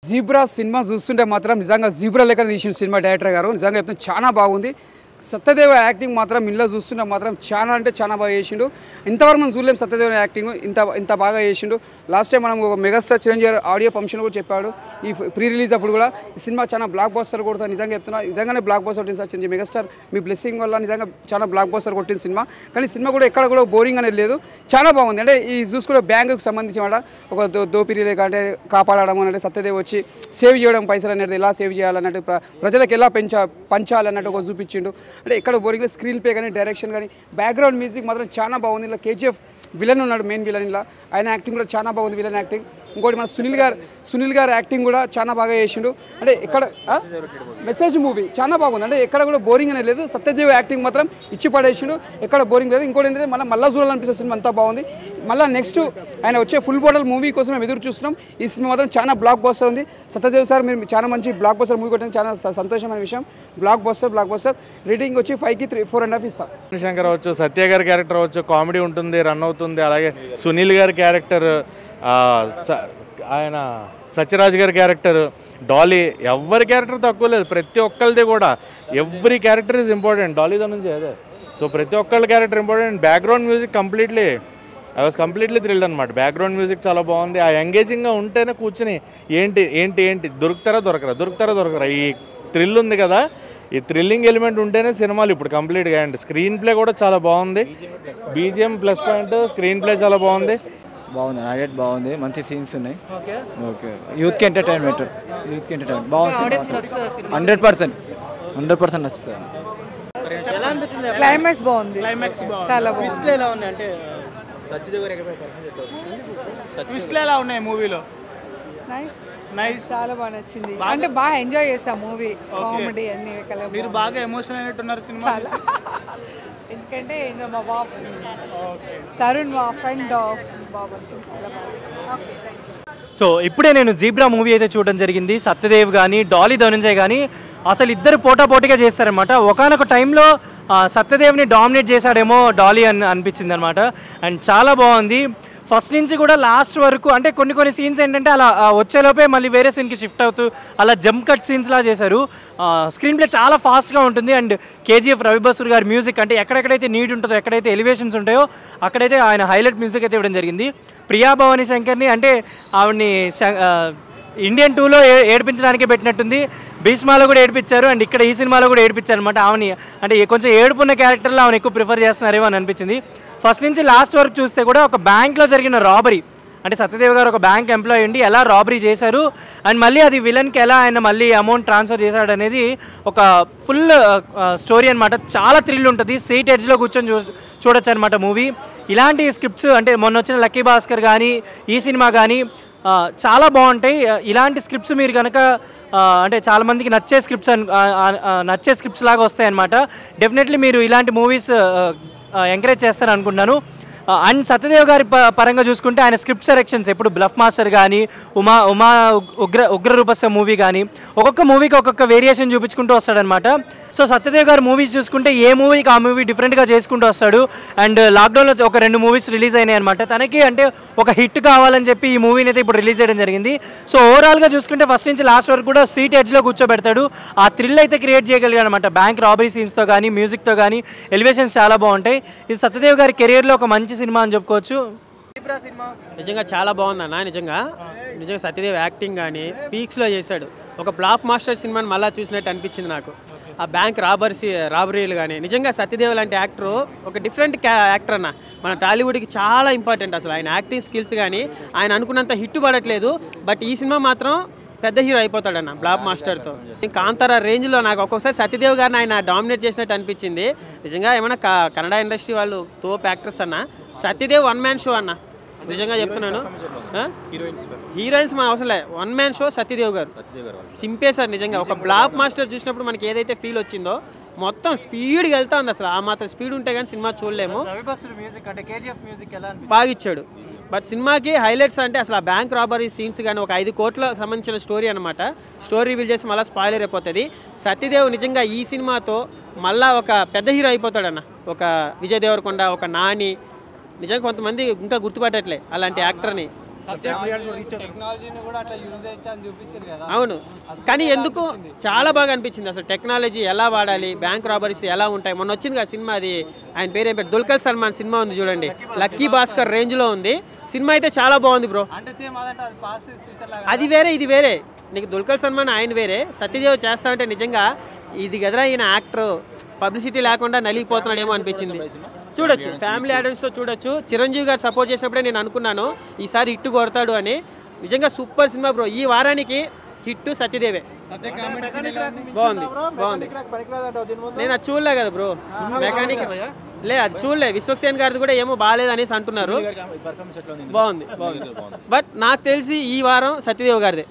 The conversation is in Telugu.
జీబ్రా సినిమా చూస్తుంటే మాత్రం నిజంగా జీబ్రా లెక్క తీసిన సినిమా డైరెక్టర్ గారు నిజంగా చెప్తే చాలా బాగుంది. సత్యదేవ యాక్టింగ్ మాత్రం ఇంట్లో చూస్తుంటే మాత్రం చాలా అంటే చాలా బాగా చేసిండు. ఇంతవరకు మనం చూడలేము సత్యదేవ యాక్టింగ్ ఇంత బాగా చేసిండు. లాస్ట్ టైం మనం ఒక మెగాస్టార్ చిరంజీవి ఆడియో ఫంక్షన్ కూడా చెప్పాడు. ఈ ప్రీ రిలీజ్ అప్పుడు కూడా ఈ సినిమా చాలా బ్లాక్ బస్టర్ కొడుతుంది. నిజంగా చెప్తున్నా నిజంగానే బ్లాక్ బస్టర్ కొట్టింది సార్ చిరంజీవి మెగాస్టార్ మీ బ్లెస్సింగ్ వల్ల నిజంగా చాలా బ్లాక్ బస్టర్ కొట్టింది సినిమా. కానీ సినిమా కూడా ఎక్కడ కూడా బోరింగ్ అనేది లేదు, చాలా బాగుంది. అంటే ఈ చూసుకుంటే బ్యాంకుకి సంబంధించిన ఒక దోపిడీ లేక అంటే కాపాడడం అంటే సత్యదేవ్ వచ్చి సేవ్ చేయడం పైసలు అనేది ఎలా సేవ్ చేయాలన్నట్టు ప్రజలకు ఎలా పంచాలన్నట్టు ఒక చూపించిండు. అంటే ఎక్కడ బోరింగ్ స్క్రీన్ ప్లే కానీ డైరెక్షన్ కానీ బ్యాక్గ్రౌండ్ మ్యూజిక్ మాత్రం చాలా బాగుంది. ఇలా కేజీఎఫ్ విలన్ ఉన్నాడు మెయిన్ విలన్, ఇలా ఆయన యాక్టింగ్ కూడా చాలా బాగుంది విలన్ యాక్టింగ్. ఇంకోటి మన సునీల్ గారు యాక్టింగ్ కూడా చాలా బాగా చేసిండు. అంటే ఎక్కడ మెసేజ్ మూవీ చాలా బాగుంది. అంటే ఎక్కడ కూడా బోరింగ్ అనేది లేదు. సత్యదేవ్ యాక్టింగ్ మాత్రం ఇచ్చి పడేసిండు, ఎక్కడ బోరింగ్ లేదు. ఇంకోటి ఏంటంటే మళ్ళీ చూడాలనిపిస్తుంది సినిమా అంతా బాగుంది. మళ్ళీ నెక్స్ట్ ఆయన వచ్చే ఫుల్ బాటల్ మూవీ కోసం మేము ఎదురు చూస్తున్నాం. ఈ సినిమా మాత్రం చాలా బ్లాక్ బస్టర్ ఉంది. సత్యదేవ్ సార్ మీరు చాలా మంచి బ్లాక్ బస్టర్ మూవీ కొట్టిన చాలా సంతోషమైన విషయం. బ్లాక్ బస్టర్ రేటింగ్ వచ్చి 5కి 4.5 ఇస్తాం. శంకర్ అవచ్చు, సత్య గారి క్యారెక్టర్ అవచ్చు, కామెడీ ఉంటుంది, రన్ అవుతుంది. అలాగే సునీల్ గారి క్యారెక్టర్, ఆయన సత్యరాజ్ గారి క్యారెక్టర్, డాలీ, ఎవరి క్యారెక్టర్ తక్కువ లేదు. ప్రతి ఒక్కరిది కూడా every character is important. Dolly దాని నుంచి అదే. సో ప్రతి ఒక్కళ్ళ character important. Background music I was completely thrilled అనమాట. బ్యాక్గ్రౌండ్ మ్యూజిక్ చాలా బాగుంది. ఆ ఎంగేజింగ్గా ఉంటేనే కూర్చుని ఏంటి దొరుకుతారా దొరకరా ఈ థ్రిల్ ఉంది కదా, ఈ థ్రిల్లింగ్ ఎలిమెంట్ ఉంటేనే సినిమాలు ఇప్పుడు కంప్లీట్గా. అండ్ స్క్రీన్ ప్లే కూడా చాలా బాగుంది. BGM plus point, screen play చాలా బాగుంది. హైలైట్ బాగుంది, మంచి సీన్స్ ఉన్నాయి. ఓకే యూత్కి ఎంటర్టైన్మెంట్ బాగుంది. 100% నచ్చుతుంది. క్లైమాక్స్ బాగుంది, చాలా బాగుంది. ఎలా ఉన్నాయి మూవీలో? నైస్, చాలా బాగా నచ్చింది. అంటే బాగా ఎంజాయ్ చేస్తాం మూవీ, కామెడీ అన్ని. మీరు బాగా ఎమోషనల్ అయినట్టున్నారు సినిమా. ఎందుకంటే మా బాబు తరుణ్ మా ఫ్రెండ్ బాబు. సో ఇప్పుడే నేను జీబ్రా మూవీ అయితే చూడడం జరిగింది. సత్యదేవ్ కానీ డాలీ ధనుంజయ్ కానీ అసలు ఇద్దరు పోటాపోటీగా చేస్తారనమాట. ఒకనొక టైంలో సత్యదేవ్ని డామినేట్ చేశాడేమో డాలీ అనిపించింది అనమాట. అండ్ చాలా బాగుంది ఫస్ట్ నుంచి కూడా లాస్ట్ వరకు. అంటే కొన్ని సీన్స్ ఏంటంటే అలా వచ్చేలోపే మళ్ళీ వేరే సీన్కి షిఫ్ట్ అవుతూ అలా జంప్ కట్ సీన్స్లా చేశారు. స్క్రీన్ ప్లే చాలా ఫాస్ట్గా ఉంటుంది. అండ్ కేజీఎఫ్ రవిబసూర్ గారి మ్యూజిక్, అంటే ఎక్కడెక్కడైతే నీడ్ ఉంటుందో, ఎక్కడైతే ఎలివేషన్స్ ఉంటాయో అక్కడైతే ఆయన హైలైట్ మ్యూజిక్ అయితే ఇవ్వడం జరిగింది. ప్రియా భవానీ శంకర్ని అంటే ఆవిడ్ని ఇండియన్ 2లో ఏడిపించడానికే పెట్టినట్టుంది. భీష్మాలో కూడా ఏడిపించారు, అండ్ ఇక్కడ ఈ సినిమాలో కూడా ఏడిపించారు అనమాట. ఆమెని అంటే కొంచెం ఏడుపున్న క్యారెక్టర్లో ఆమెను ఎక్కువ ప్రిఫర్ చేస్తున్నారేమో అని అనిపించింది. ఫస్ట్ నుంచి లాస్ట్ వరకు చూస్తే కూడా ఒక బ్యాంక్లో జరిగిన రాబరీ, అంటే సత్యదేవ్ గారు ఒక బ్యాంక్ ఎంప్లాయీ ఉండి ఎలా రాబరీ చేశారు, అండ్ మళ్ళీ అది విలన్కి ఎలా ఆయన మళ్ళీ అమౌంట్ ట్రాన్స్ఫర్ చేశాడు అనేది ఒక ఫుల్ స్టోరీ అనమాట. చాలా థ్రిల్ ఉంటుంది. సీట్ ఎడ్జ్లో కూర్చొని చూడొచ్చు అనమాట మూవీ. ఇలాంటి స్క్రిప్ట్స్ అంటే మొన్న వచ్చిన లక్కీ భాస్కర్ కానీ ఈ సినిమా కానీ చాలా బాగుంటాయి. ఇలాంటి స్క్రిప్ట్స్ మీరు కనుక అంటే చాలామందికి నచ్చే స్క్రిప్ట్స్ లాగా వస్తాయి అన్నమాట. డెఫినెట్లీ మీరు ఇలాంటి మూవీస్ ఎంకరేజ్ చేస్తారని అనుకుంటున్నాను. అండ్ సత్యదేవ్ గారి పరంగా చూసుకుంటే ఆయన స్క్రిప్ట్ సెలెక్షన్స్ ఎప్పుడు బ్లఫ్ మాస్టర్ కానీ ఉమా ఉగ్ర రూపస్య మూవీ కానీ ఒక్కొక్క మూవీకి ఒక్కొక్క వేరియేషన్ చూపించుకుంటూ వస్తాడనమాట. సో సత్యదేవ్ గారి మూవీస్ చూసుకుంటే ఏ మూవీకి ఆ మూవీ డిఫరెంట్గా చేసుకుంటూ వస్తాడు. అండ్ లాక్డౌన్లో ఒక 2 మూవీస్ రిలీజ్ అయినాయి అనమాట. తనకి అంటే ఒక హిట్ కావాలని చెప్పి ఈ మూవీని అయితే ఇప్పుడు రిలీజ్ చేయడం జరిగింది. సో ఓవరాల్గా చూసుకుంటే ఫస్ట్ నుంచి లాస్ట్ వరకు కూడా సీట్ ఎడ్జ్లో కూర్చోబెడతాడు. ఆ థ్రిల్ అయితే క్రియేట్ చేయగలిగాడు అనమాట. బ్యాంక్ రాబరీ సీన్స్తో కానీ మ్యూజిక్తో కానీ ఎలివేషన్స్ చాలా బాగుంటాయి. ఇది సత్యదేవ్ గారి కెరియర్లో ఒక మంచి సినిమా అని చెప్పుకోవచ్చు. నిజంగా చాలా బాగుందన్న. నిజంగా సత్యదేవ్ యాక్టింగ్ కానీ పీక్స్లో చేశాడు. ఒక బ్లాక్ మాస్టర్ సినిమాని మళ్ళీ చూసినట్టు అనిపించింది నాకు. ఆ బ్యాంక్ రాబరీలు కానీ నిజంగా సత్యదేవ్ లాంటి యాక్టరు ఒక డిఫరెంట్ యాక్టర్ అన్న. మన టాలీవుడ్కి చాలా ఇంపార్టెంట్. అసలు ఆయన యాక్టింగ్ స్కిల్స్ కానీ ఆయన అనుకున్నంత హిట్ పడట్లేదు. బట్ ఈ సినిమా మాత్రం పెద్ద హీరో అయిపోతాడన్న బ్లాక్ మాస్టర్తో. కాంతారా రేంజ్లో నాకు ఒక్కొక్కసారి సత్యదేవ్ గారిని ఆయన డామినేట్ చేసినట్టు అనిపించింది. నిజంగా ఏమన్నా కన్నడ ఇండస్ట్రీ వాళ్ళు తోప్ యాక్టర్స్ అన్న. సత్యదేవ్ 1 మ్యాన్ షో అన్న. నిజంగా చెప్తున్నాను. హీరోయిన్స్ మన అవసరం లేదు, 1 మ్యాన్ షో సత్యదేవ్ గారు సింపేశారు. నిజంగా ఒక బ్లాక్ మాస్టర్ చూసినప్పుడు మనకి ఏదైతే ఫీల్ వచ్చిందో మొత్తం స్పీడ్గా వెళ్తా ఉంది. అసలు ఆ మాత్రం స్పీడ్ ఉంటే కానీ సినిమా చూడలేము. బాగా ఇచ్చాడు. బట్ సినిమాకి హైలైట్స్ అంటే అసలు ఆ బ్యాంక్ రాబరీ సీన్స్ కానీ ఒక 5 కోట్లకు సంబంధించిన స్టోరీ అనమాట. స్టోరీ రివీల్ చేసి మళ్ళీ స్పాయిలర్ అయిపోతుంది. సత్యదేవ్ నిజంగా ఈ సినిమాతో మళ్ళీ ఒక పెద్ద హీరో అయిపోతాడన్న. ఒక విజయ్ దేవరకొండ, ఒక నాని, నిజంగా కొంతమంది ఇంకా గుర్తుపట్టట్లే అలాంటి యాక్టర్ని. అవును, కానీ ఎందుకు చాలా బాగా అనిపించింది అసలు. టెక్నాలజీ ఎలా వాడాలి, బ్యాంక్ రాబరీస్ ఎలా ఉంటాయి. మొన్న వచ్చింది కదా సినిమా, అది ఆయన పేరు ఏం పేరు, దుల్కర్ సల్మాన్ సినిమా ఉంది చూడండి, లక్కీ భాస్కర్ రేంజ్లో ఉంది సినిమా. అయితే చాలా బాగుంది బ్రో. అది వేరే ఇది వేరే. నీకు దుల్కర్ సల్మాన్ ఆయన వేరే, సత్యదేవ్ చేస్తా అంటే నిజంగా ఇది కదరా ఈయన యాక్టర్, పబ్లిసిటీ లేకుండా నలిగిపోతున్నాడేమో అనిపించింది. చూడొచ్చు, ఫ్యామిలీ ఆడియన్స్తో చూడొచ్చు. చిరంజీవి గారు సపోర్ట్ చేసినప్పుడే నేను అనుకున్నాను ఈసారి హిట్ కొడతాడు అని. నిజంగా సూపర్ సినిమా బ్రో. ఈ వారానికి హిట్ సత్యదేవే. బాగుంది బాగుంది. నేను అది చూడలే కదా బ్రో, మెకానిక్ లే అది చూడలే. విశ్వక్సేన్ గారిది కూడా ఏమో బాగాలేదు అనేసి అంటున్నారు. బాగుంది బాగుంది. బట్ నాకు తెలిసి ఈ వారం సత్యదేవ్ గారిదే.